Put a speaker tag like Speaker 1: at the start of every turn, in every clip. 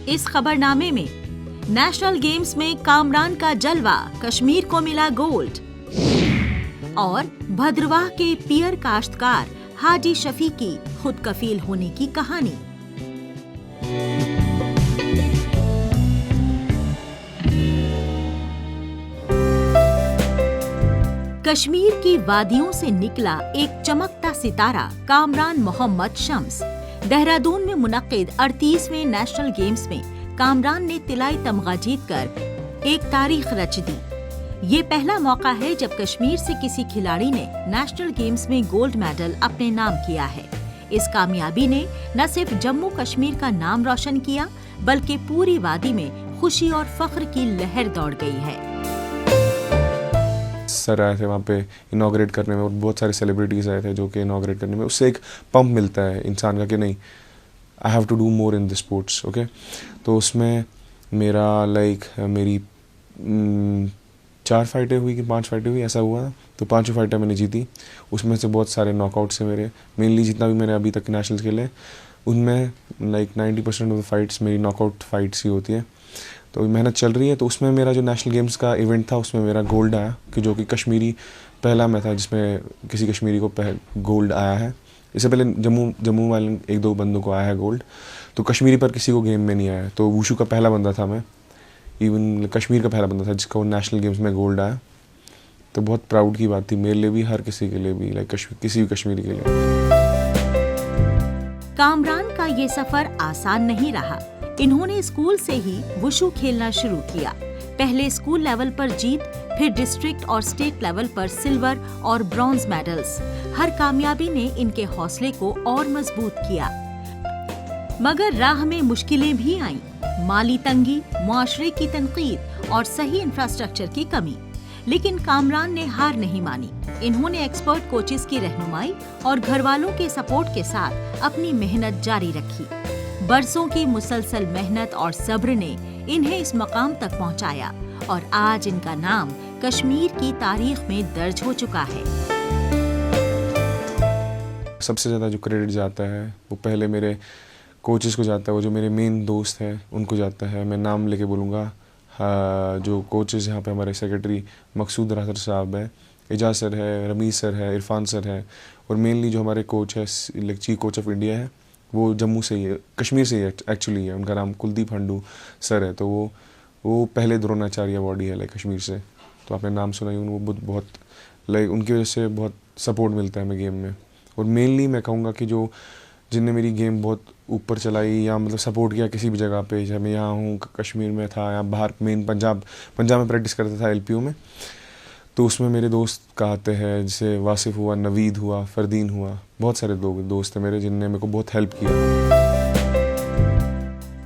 Speaker 1: इस खबरनामे में national games में कामरान का जलवा, कश्मीर को मिला गोल्ड। और भद्रवाह के पियर काश्तकार हाजी शफी की खुद कफील होने की कहानी। कश्मीर की वादियों से निकला एक चमकता सितारा कामरान मोहम्मद शम्स। देहरादून में मुनक्किद 38वें नेशनल गेम्स में कामरान ने तिलाई तमगा जीतकर एक तारीख रच दी। ये पहला मौका है जब कश्मीर से किसी खिलाड़ी ने नेशनल गेम्स में गोल्ड मेडल अपने नाम किया है। इस कामयाबी ने न सिर्फ जम्मू कश्मीर का नाम रोशन किया, बल्कि पूरी वादी में खुशी और फख्र की लहर दौड़ गई है।
Speaker 2: सर आए थे वहाँ पे इनॉग्रेट करने में और बहुत सारे सेलिब्रिटीज़ आए थे जो कि इनॉग्रेट करने में, उससे एक पंप मिलता है इंसान का कि नहीं, I have to do more in the sports. Okay, तो उसमें मेरा मेरी 4 फाइटें हुई कि 5 फाइटें हुई, ऐसा हुआ। तो 5 फाइटें मैंने जीती। उसमें से बहुत सारे नॉकआउट्स हैं मेरे। मेनली जितना भी मैंने अभी तक नेशनल्स खेले उनमें 90% ऑफ द फाइट्स मेरी नॉकआउट फाइट्स ही होती है। तो मेहनत चल रही है। तो उसमें मेरा जो नेशनल गेम्स का इवेंट था उसमें मेरा गोल्ड आया, कि जो कि कश्मीरी पहला मैं था जिसमें किसी कश्मीरी को गोल्ड आया है। इससे पहले जम्मू वाले 1-2 बंदों को आया है गोल्ड, तो कश्मीरी पर किसी को गेम में नहीं आया। तो वुशु का पहला बंदा था मैं, इवन कश्मीर का पहला बंदा था जिसका वो नेशनल गेम्स में गोल्ड आया। तो बहुत प्राउड की बात थी मेरे लिए भी, हर किसी के लिए भी, किसी भी कश्मीरी के लिए।
Speaker 1: कामरान का ये सफर आसान नहीं रहा। इन्होंने स्कूल से ही वुशु खेलना शुरू किया। पहले स्कूल लेवल पर जीत, फिर डिस्ट्रिक्ट और स्टेट लेवल पर सिल्वर और ब्रॉन्ज मेडल्स। हर कामयाबी ने इनके हौसले को और मजबूत किया। मगर राह में मुश्किलें भी आईं। माली तंगी, मुआशरे की तनकीद और सही इंफ्रास्ट्रक्चर की कमी। लेकिन कामरान ने हार नहीं मानी। इन्होंने एक्सपर्ट कोचेस की रहनुमाई और घर वालों के सपोर्ट के साथ अपनी मेहनत जारी रखी। बरसों की मुसलसल मेहनत और सब्र ने इन्हें इस मकाम तक पहुंचाया और आज इनका नाम कश्मीर की तारीख में दर्ज हो चुका है।
Speaker 2: सबसे ज़्यादा जो क्रेडिट जाता है वो पहले मेरे कोचेस को जाता है, वो जो मेरे मेन दोस्त हैं उनको जाता है। मैं नाम लेके बोलूँगा। जो कोचेस यहाँ पे हमारे सेक्रेटरी मकसूद राहतर साहब है, एजाज सर है, रमीज सर है, इरफान सर है, और मेनली जो हमारे कोच है चीफ कोच ऑफ इंडिया है वो जम्मू से ही है, कश्मीर से ही एक्चुअली है। उनका नाम कुलदीप हंडू सर है। तो वो पहले द्रोणाचार्य अवार्डी है कश्मीर से। तो आपने नाम सुना ही, वो बहुत उनकी वजह से बहुत सपोर्ट मिलता है हमें गेम में। और मेनली मैं कहूँगा कि जो जिनने मेरी गेम बहुत ऊपर चलाई या मतलब सपोर्ट किया किसी भी जगह पे, जब मैं यहाँ हूँ कश्मीर में था या बाहर मेन पंजाब में प्रैक्टिस करता था LPU में, तो उसमें मेरे दोस्त कहते हैं, जैसे वासिफ हुआ, नवीद हुआ, फरदीन हुआ, बहुत सारे दोस्त हैं मेरे जिनने मेरे को बहुत हेल्प किया।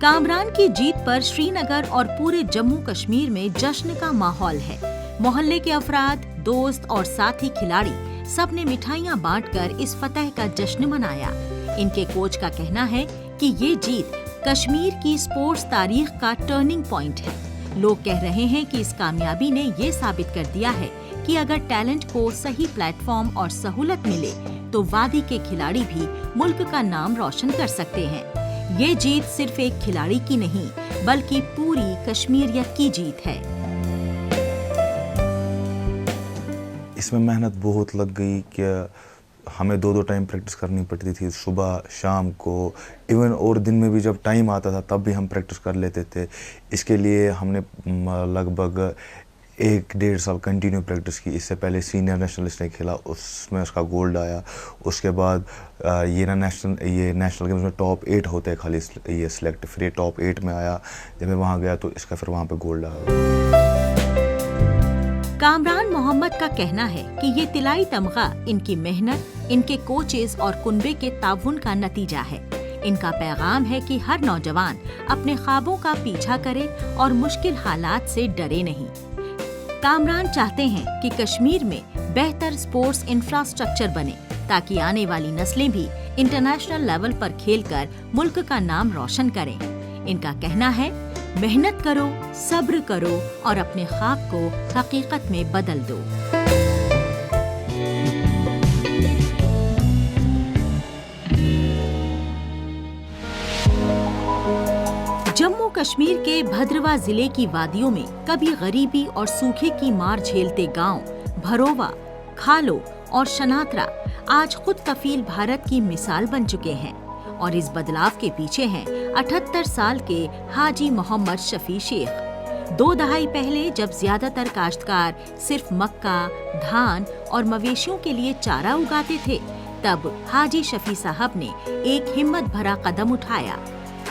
Speaker 1: कामरान की जीत पर श्रीनगर और पूरे जम्मू कश्मीर में जश्न का माहौल है। मोहल्ले के अफराद, दोस्त और साथी खिलाड़ी सब ने मिठाइयाँ बांटकर इस फतह का जश्न मनाया। इनके कोच का कहना है कि ये जीत कश्मीर की स्पोर्ट्स तारीख का टर्निंग पॉइंट है। लोग कह रहे हैं कि इस कामयाबी ने ये साबित कर दिया है कि अगर टैलेंट को सही प्लेटफॉर्म और सहूलत मिले तो वादी के खिलाड़ी भी मुल्क का नाम रोशन कर सकते हैं। ये जीत सिर्फ एक खिलाड़ी की नहीं, बल्कि पूरी कश्मीरियत की जीत है।
Speaker 3: इसमें मेहनत बहुत लग गई कि हमें 2-2 टाइम प्रैक्टिस करनी पड़ती थी, सुबह शाम को, इवन और दिन में भी जब टाइम आता था तब भी हम प्रैक्टिस कर लेते थे। इसके लिए हमने लगभग 1-1.5 साल कंटिन्यू प्रैक्टिस की। इससे पहले सीनियर नेशनलिस्ट ने खेला, उसमें उसका गोल्ड आया। उसके बाद ये नेशनल गेम्स में टॉप 8 होते हैं खाली ये सिलेक्ट, फिर ये टॉप 8 में आया। जब मैं वहाँ गया तो इसका फिर वहाँ पे गोल्ड आया।
Speaker 1: कामरान मोहम्मद का कहना है कि ये तिलाई तमगा इनकी मेहनत, इनके कोचेस और कुनबे के ताउन का नतीजा है। इनका पैगाम है कि हर नौजवान अपने ख्वाबों का पीछा करे और मुश्किल हालात से डरे नहीं। कामरान चाहते हैं कि कश्मीर में बेहतर स्पोर्ट्स इंफ्रास्ट्रक्चर बने ताकि आने वाली नस्लें भी इंटरनेशनल लेवल पर खेलकर मुल्क का नाम रोशन करें। इनका कहना है, मेहनत करो, सब्र करो और अपने ख्वाब को हकीकत में बदल दो। जम्मू कश्मीर के भद्रवा जिले की वादियों में कभी गरीबी और सूखे की मार झेलते गांव भरोवा, खालो और शनात्रा आज खुद कफील भारत की मिसाल बन चुके हैं और इस बदलाव के पीछे हैं 78 साल के हाजी मोहम्मद शफी शेख। 2 दहाई पहले जब ज्यादातर काश्तकार सिर्फ मक्का, धान और मवेशियों के लिए चारा उगाते थे, तब हाजी शफी साहब ने एक हिम्मत भरा कदम उठाया।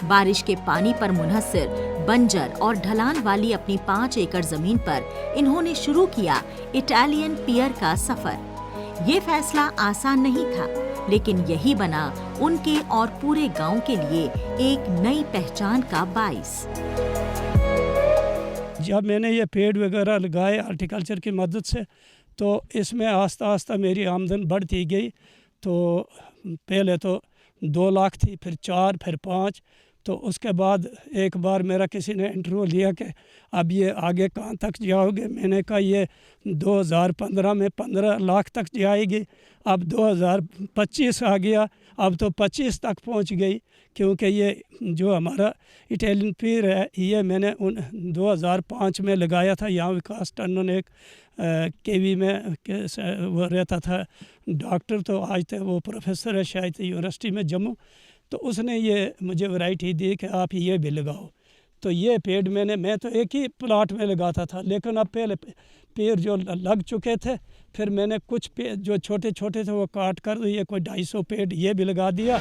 Speaker 1: बारिश के पानी पर मुनहसर बंजर और ढलान वाली अपनी 5 एकड़ जमीन पर इन्होंने शुरू किया इटालियन पियर का सफर। ये फैसला आसान नहीं था, लेकिन यही बना उनके और पूरे गांव के लिए एक नई पहचान का बाइस।
Speaker 4: जब मैंने ये पेड़ वगैरह लगाए हॉर्टिकल्चर की मदद से, तो इसमें आस्ता आस्ता मेरी आमदन बढ़ती गई। तो पहले तो 2 लाख थी, फिर 4, फिर 5। तो उसके बाद एक बार मेरा किसी ने इंटरव्यू लिया कि अब ये आगे कहाँ तक जाओगे। मैंने कहा ये 2015 में 15 लाख तक जाएगी, अब 2025 आ गया, अब तो 25 तक पहुंच गई। क्योंकि ये जो हमारा इटालियन पीर है, ये मैंने 2005 में लगाया था। यहाँ विकास टंडन एक केवी में वो रहता था डॉक्टर, तो आज तक वो प्रोफेसर है शायद यूनिवर्सिटी में जम्मू। तो उसने ये मुझे वैरायटी दी कि आप ये भी लगाओ। तो ये पेड़ मैं तो एक ही प्लाट में लगाता था, लेकिन अब पहले पेड़ जो लग चुके थे, फिर मैंने कुछ पेड़ जो छोटे छोटे थे वो काट कर ये कोई 250 पेड़ ये भी लगा दिया।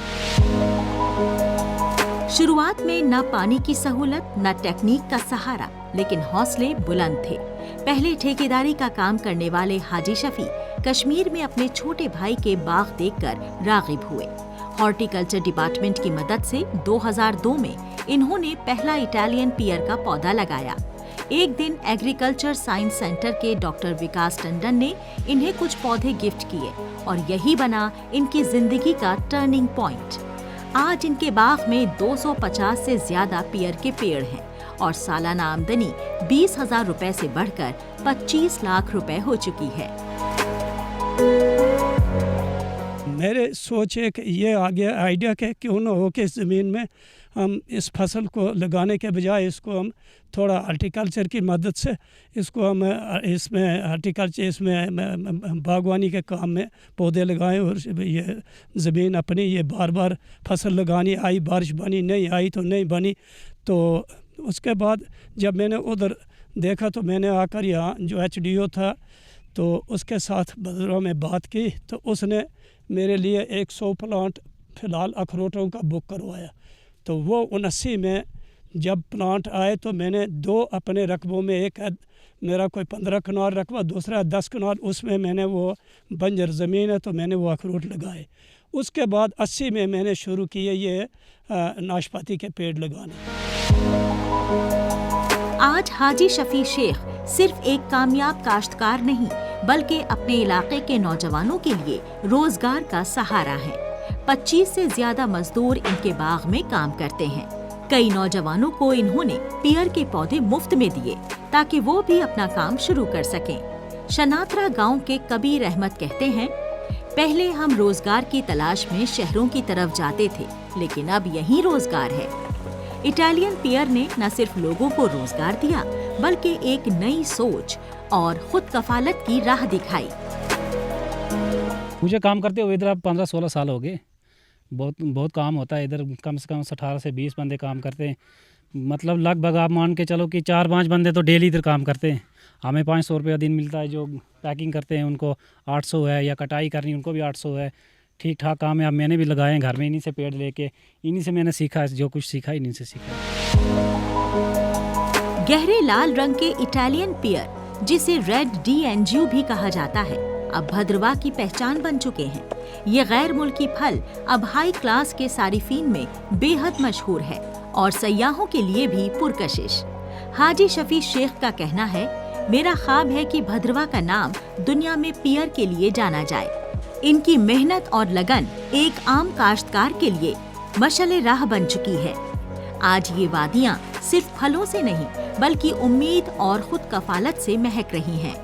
Speaker 1: शुरुआत में न पानी की सहूलत न टेक्निक का सहारा, लेकिन हौसले बुलंद थे। पहले ठेकेदारी का काम करने वाले हाजी शफी कश्मीर में अपने छोटे भाई के बाग देखकर रागिब हुए। हॉर्टिकल्चर डिपार्टमेंट की मदद से 2002 में इन्होंने पहला इटालियन पियर का पौधा लगाया। एक दिन एग्रीकल्चर साइंस सेंटर के डॉक्टर विकास टंडन ने इन्हें कुछ पौधे गिफ्ट किए और यही बना इनकी जिंदगी का टर्निंग पॉइंट। आज इनके बाग में 250 से ज्यादा पियर के पेड़ हैं और सालाना आमदनी 20,000 रुपए से बढ़कर 25 लाख रुपए हो चुकी है।
Speaker 4: मेरे सोच एक ये आ गया आइडिया कि क्यों न हो कि इस ज़मीन में हम इस फसल को लगाने के बजाय इसको हम थोड़ा हॉर्टिकल्चर की मदद से इसको हम इसमें हॉर्टिकल्चर इसमें बागवानी के काम में पौधे लगाएं और ये ज़मीन अपनी ये बार बार फसल लगानी, आई बारिश बनी, नहीं आई तो नहीं बनी। तो उसके बाद जब मैंने उधर देखा तो मैंने आकर यहाँ जो HDO था तो उसके साथ भद्रवा में बात की, तो उसने मेरे लिए 100 प्लांट फ़िलहाल अखरोटों का बुक करवाया। तो वो 79 में जब प्लांट आए तो मैंने 2 अपने रकबों में, एक मेरा कोई 15 कनाल रकबा, दूसरा 10 कनाल, उसमें मैंने वो बंजर ज़मीन है तो मैंने वो अखरोट लगाए। उसके बाद 80 में मैंने शुरू किए ये नाशपाती के पेड़ लगाने।
Speaker 1: आज हाजी शफी शेख सिर्फ एक कामयाब काश्तकार नहीं, बल्कि अपने इलाके के नौजवानों के लिए रोजगार का सहारा है। 25 से ज्यादा मजदूर इनके बाग में काम करते हैं। कई नौजवानों को इन्होंने पियर के पौधे मुफ्त में दिए ताकि वो भी अपना काम शुरू कर सकें। शनात्रा गांव के कबीर अहमद कहते हैं, पहले हम रोजगार की तलाश में शहरों की तरफ जाते थे, लेकिन अब यही रोजगार है। इटालियन पियर ने न सिर्फ लोगों को रोजगार दिया, बल्कि एक नई सोच और खुद कफालत की राह दिखाई।
Speaker 5: मुझे काम करते हुए इधर 15-16 साल हो गए। बहुत काम होता है इधर, कम से कम 18 से 20 बंदे काम करते हैं। मतलब लगभग आप मान के चलो कि 4-5 बंदे तो डेली इधर काम करते हैं। हमें 500 रुपया दिन मिलता है। जो पैकिंग करते हैं उनको 800 है, या कटाई करनी उनको भी 800 है। ठीक ठाक काम है। अब मैंने भी लगाए हैं घर में, इन्हीं से पेड़ लेके, इन्हीं से मैंने सीखा, जो कुछ सीखा इन्हीं से सीखा।
Speaker 1: गहरे लाल रंग के इटालियन पियर, जिसे रेड DNGU भी कहा जाता है, अब भद्रवा की पहचान बन चुके हैं। ये गैर मुल्की फल अब हाई क्लास के सारिफीन में बेहद मशहूर है और सयाहों के लिए भी पुरकशिश। हाजी शफी शेख का कहना है, मेरा ख्वाब है कि भद्रवा का नाम दुनिया में पियर के लिए जाना जाए। इनकी मेहनत और लगन एक आम काश्तकार के लिए मशअले राह बन चुकी है। आज ये वादियाँ सिर्फ फलों से नहीं, बल्कि उम्मीद और खुद कफालत से महक रही हैं।